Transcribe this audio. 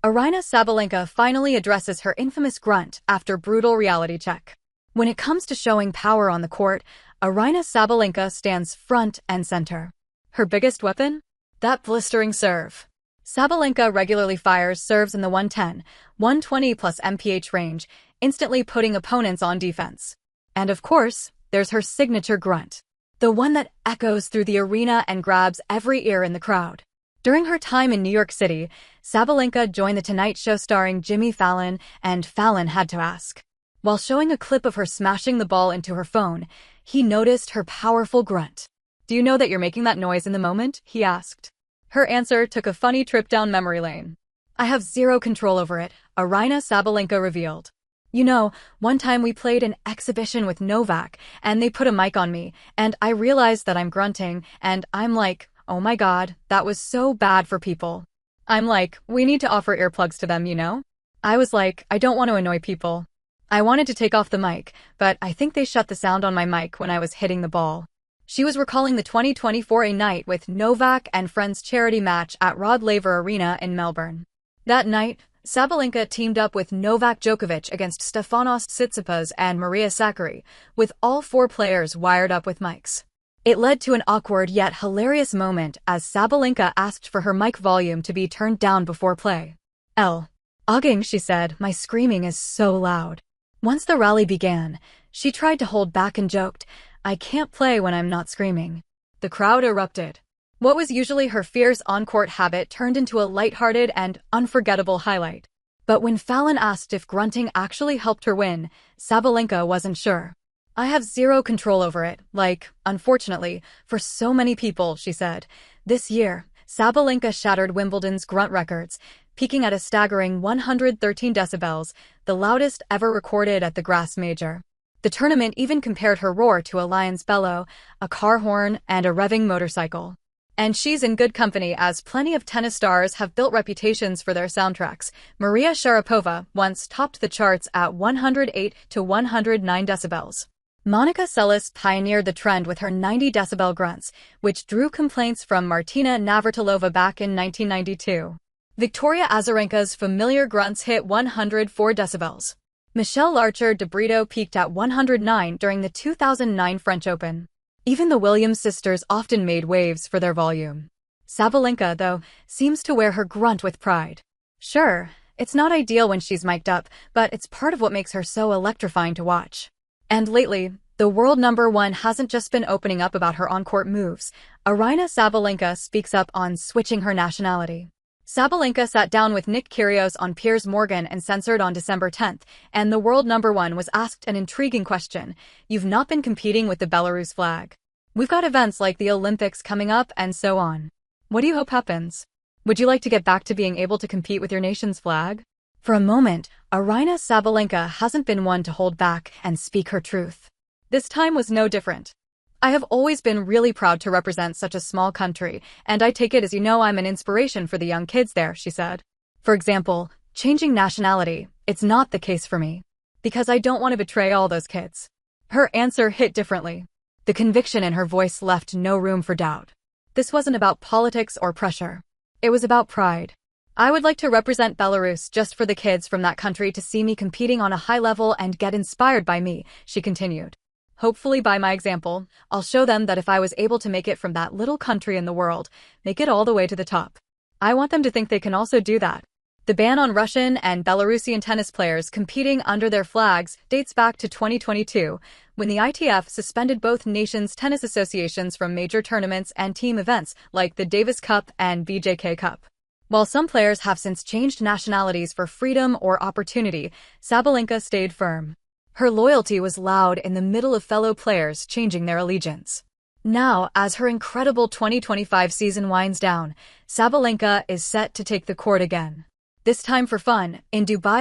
Aryna Sabalenka finally addresses her infamous grunt after brutal reality check. When it comes to showing power on the court, Aryna Sabalenka stands front and center. Her biggest weapon? That blistering serve. Sabalenka regularly fires serves in the 110, 120 plus mph range, instantly putting opponents on defense. And of course, there's her signature grunt. The one that echoes through the arena and grabs every ear in the crowd. During her time in New York City, Sabalenka joined The Tonight Show starring Jimmy Fallon, and Fallon had to ask. While showing a clip of her smashing the ball into her phone, he noticed her powerful grunt. "Do you know that you're making that noise in the moment?" he asked. Her answer took a funny trip down memory lane. "I have zero control over it," Aryna Sabalenka revealed. "You know, one time we played an exhibition with Novak, and they put a mic on me, and I realized that I'm grunting, and I'm like, oh my god, that was so bad for people. I'm like, we need to offer earplugs to them, you know? I was like, I don't want to annoy people. I wanted to take off the mic, but I think they shut the sound on my mic when I was hitting the ball." She was recalling the 2024 A Night with Novak and Friends charity match at Rod Laver Arena in Melbourne. That night, Sabalenka teamed up with Novak Djokovic against Stefanos Tsitsipas and Maria Sakkari, with all four players wired up with mics. It led to an awkward yet hilarious moment as Sabalenka asked for her mic volume to be turned down before play. Ogging, she said, "my screaming is so loud." Once the rally began, she tried to hold back and joked, "I can't play when I'm not screaming." The crowd erupted. What was usually her fierce on-court habit turned into a lighthearted and unforgettable highlight. But when Fallon asked if grunting actually helped her win, Sabalenka wasn't sure. "I have zero control over it, unfortunately, for so many people," she said. This year, Sabalenka shattered Wimbledon's grunt records, peaking at a staggering 113 decibels, the loudest ever recorded at the grass major. The tournament even compared her roar to a lion's bellow, a car horn, and a revving motorcycle. And she's in good company, as plenty of tennis stars have built reputations for their soundtracks. Maria Sharapova once topped the charts at 108 to 109 decibels. Monica Seles pioneered the trend with her 90 decibel grunts, which drew complaints from Martina Navratilova back in 1992. Victoria Azarenka's familiar grunts hit 104 decibels. Michelle Larcher de Brito peaked at 109 during the 2009 French Open. Even the Williams sisters often made waves for their volume. Sabalenka, though, seems to wear her grunt with pride. Sure, it's not ideal when she's mic'd up, but it's part of what makes her so electrifying to watch. And lately, the world #1 hasn't just been opening up about her on-court moves. Aryna Sabalenka speaks up on switching her nationality. Sabalenka sat down with Nick Kyrgios on Piers Morgan and censored on December 10th, and the world #1 was asked an intriguing question. "You've not been competing with the Belarus flag. We've got events like the Olympics coming up and so on. What do you hope happens? Would you like to get back to being able to compete with your nation's flag?" For a moment, Aryna Sabalenka hasn't been one to hold back and speak her truth. This time was no different. "I have always been really proud to represent such a small country, and I take it as you know I'm an inspiration for the young kids there," she said. "For example, changing nationality, it's not the case for me. Because I don't want to betray all those kids." Her answer hit differently. The conviction in her voice left no room for doubt. This wasn't about politics or pressure. It was about pride. "I would like to represent Belarus just for the kids from that country to see me competing on a high level and get inspired by me," she continued. "Hopefully by my example, I'll show them that if I was able to make it from that little country in the world, make it all the way to the top. I want them to think they can also do that." The ban on Russian and Belarusian tennis players competing under their flags dates back to 2022, when the ITF suspended both nations' tennis associations from major tournaments and team events like the Davis Cup and BJK Cup. While some players have since changed nationalities for freedom or opportunity, Sabalenka stayed firm. Her loyalty was loud in the middle of fellow players changing their allegiance. Now, as her incredible 2025 season winds down, Sabalenka is set to take the court again. This time for fun, in Dubai.